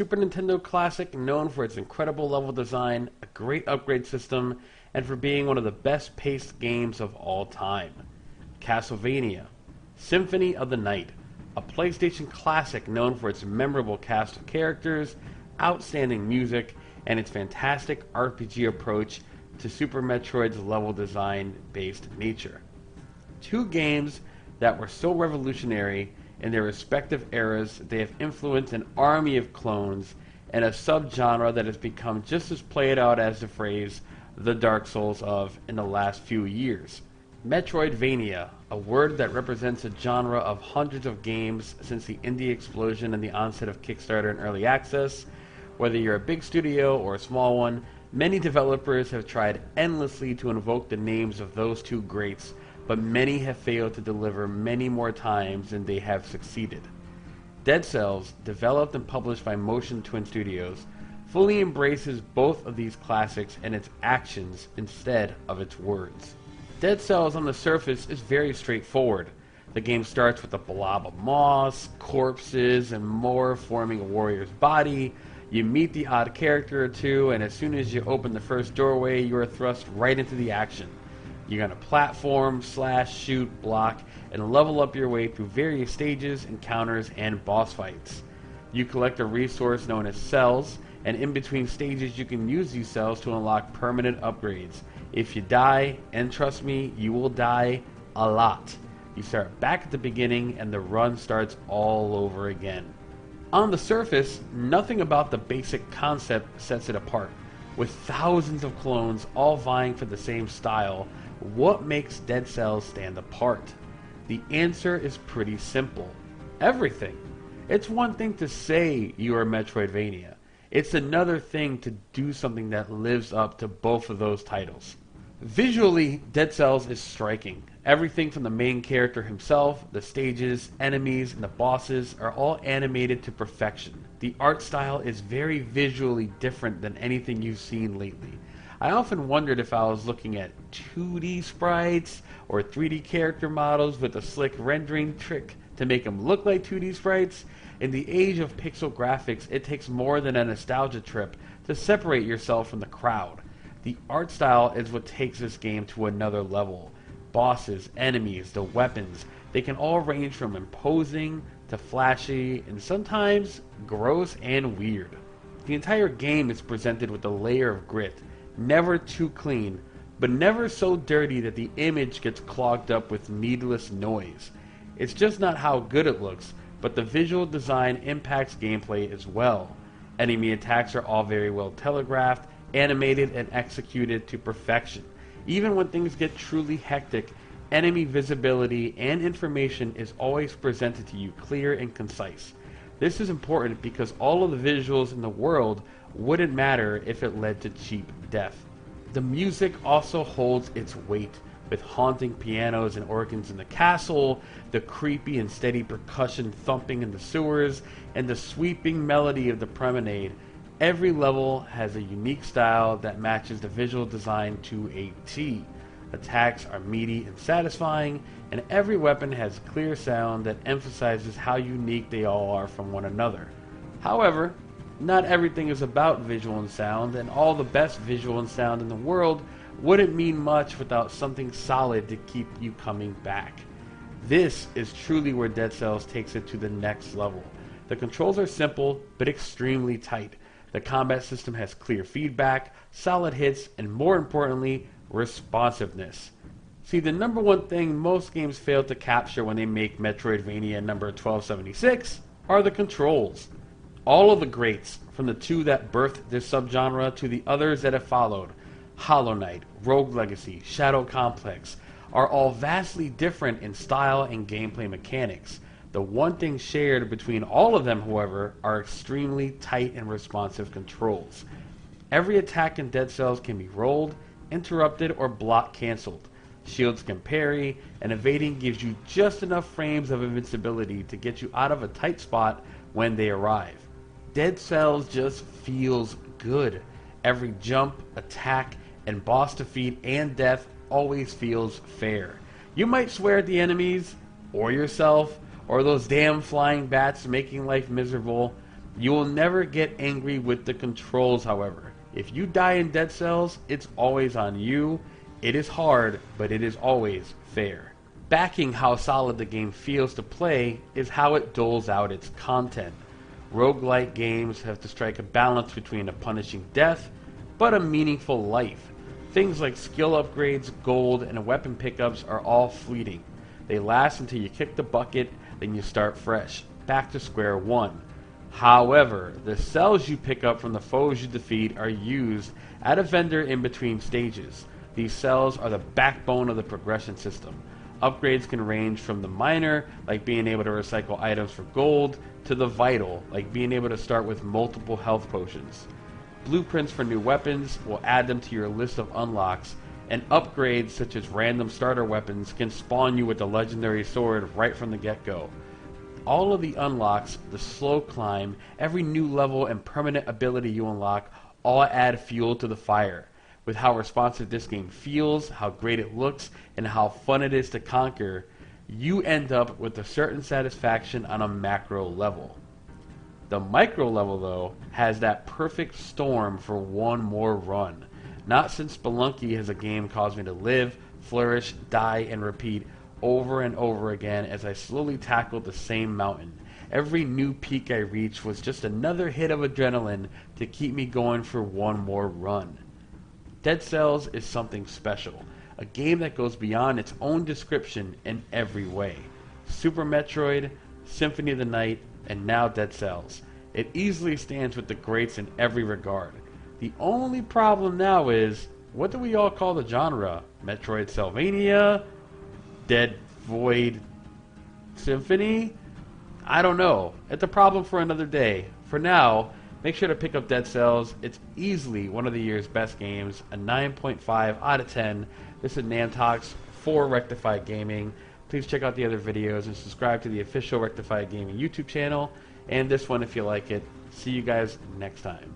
Super Nintendo classic known for its incredible level design, a great upgrade system, and for being one of the best paced games of all time. Castlevania Symphony of the Night, a PlayStation classic known for its memorable cast of characters, outstanding music, and its fantastic RPG approach to Super Metroid's level design based nature. Two games that were so revolutionary in their respective eras that they have influenced an army of clones and a subgenre that has become just as played out as the phrase the Dark Souls of in the last few years. Metroidvania, a word that represents a genre of hundreds of games since the indie explosion and the onset of Kickstarter and Early Access. Whether you're a big studio or a small one, many developers have tried endlessly to invoke the names of those two greats, but many have failed to deliver many more times than they have succeeded. Dead Cells, developed and published by Motion Twin Studios, fully embraces both of these classics and its actions instead of its words. Dead Cells on the surface is very straightforward. The game starts with a blob of moss, corpses, and more forming a warrior's body. You meet the odd character or two, and as soon as you open the first doorway, you are thrust right into the action. You're going to platform, slash, shoot, block, and level up your way through various stages, encounters, and boss fights. You collect a resource known as cells, and in between stages you can use these cells to unlock permanent upgrades. If you die, and trust me, you will die a lot, you start back at the beginning and the run starts all over again. On the surface, nothing about the basic concept sets it apart. With thousands of clones all vying for the same style, what makes Dead Cells stand apart? The answer is pretty simple. Everything. It's one thing to say you are Metroidvania. It's another thing to do something that lives up to both of those titles. Visually, Dead Cells is striking. Everything from the main character himself, the stages, enemies, and the bosses are all animated to perfection. The art style is very visually different than anything you've seen lately. I often wondered if I was looking at 2D sprites or 3D character models with a slick rendering trick to make them look like 2D sprites. In the age of pixel graphics, it takes more than a nostalgia trip to separate yourself from the crowd. The art style is what takes this game to another level. Bosses, enemies, the weapons, they can all range from imposing to flashy and sometimes gross and weird. The entire game is presented with a layer of grit, never too clean, but never so dirty that the image gets clogged up with needless noise. It's just not how good it looks, but the visual design impacts gameplay as well. Enemy attacks are all very well telegraphed, animated, and executed to perfection. Even when things get truly hectic, enemy visibility and information is always presented to you clear and concise. This is important because all of the visuals in the world wouldn't matter if it led to cheap death. The music also holds its weight, with haunting pianos and organs in the castle, the creepy and steady percussion thumping in the sewers, and the sweeping melody of the promenade. Every level has a unique style that matches the visual design to a T. Attacks are meaty and satisfying, and every weapon has clear sound that emphasizes how unique they all are from one another. However, not everything is about visual and sound, and all the best visual and sound in the world wouldn't mean much without something solid to keep you coming back. This is truly where Dead Cells takes it to the next level. The controls are simple, but extremely tight. The combat system has clear feedback, solid hits, and more importantly, responsiveness. See, the number one thing most games fail to capture when they make Metroidvania number 1276 are the controls. All of the greats, from the two that birthed this subgenre to the others that have followed, Hollow Knight, Rogue Legacy, Shadow Complex, are all vastly different in style and gameplay mechanics. The one thing shared between all of them, however, are extremely tight and responsive controls. Every attack in Dead Cells can be rolled, interrupted, or block cancelled. Shields can parry, and evading gives you just enough frames of invincibility to get you out of a tight spot when they arrive. Dead Cells just feels good. Every jump, attack, and boss defeat and death always feels fair. You might swear at the enemies, or yourself, or those damn flying bats making life miserable, You will never get angry with the controls, however. If you die in Dead Cells, it's always on you. It is hard, but it is always fair. Backing how solid the game feels to play is how it doles out its content. Roguelike games have to strike a balance between a punishing death, but a meaningful life. Things like skill upgrades, gold, and weapon pickups are all fleeting. They last until you kick the bucket, then you start fresh, back to square one. However, the cells you pick up from the foes you defeat are used at a vendor in between stages. These cells are the backbone of the progression system. Upgrades can range from the minor, like being able to recycle items for gold, to the vital, like being able to start with multiple health potions. Blueprints for new weapons will add them to your list of unlocks, and upgrades such as random starter weapons can spawn you with the legendary sword right from the get-go. All of the unlocks, the slow climb, every new level and permanent ability you unlock all add fuel to the fire. With how responsive this game feels, how great it looks, and how fun it is to conquer, you end up with a certain satisfaction on a macro level. The micro level, though, has that perfect storm for one more run. Not since Spelunky has a game caused me to live, flourish, die, and repeat over and over again as I slowly tackled the same mountain. Every new peak I reached was just another hit of adrenaline to keep me going for one more run. Dead Cells is something special, a game that goes beyond its own description in every way. Super Metroid, Symphony of the Night, and now Dead Cells. It easily stands with the greats in every regard. The only problem now is, what do we all call the genre? Metroidvania? Dead Void Symphony? I don't know. It's a problem for another day. For now, make sure to pick up Dead Cells. It's easily one of the year's best games, a 9.5 out of 10. This is Nantox for Rectify Gaming. Please check out the other videos and subscribe to the official Rectify Gaming YouTube channel and this one if you like it. See you guys next time.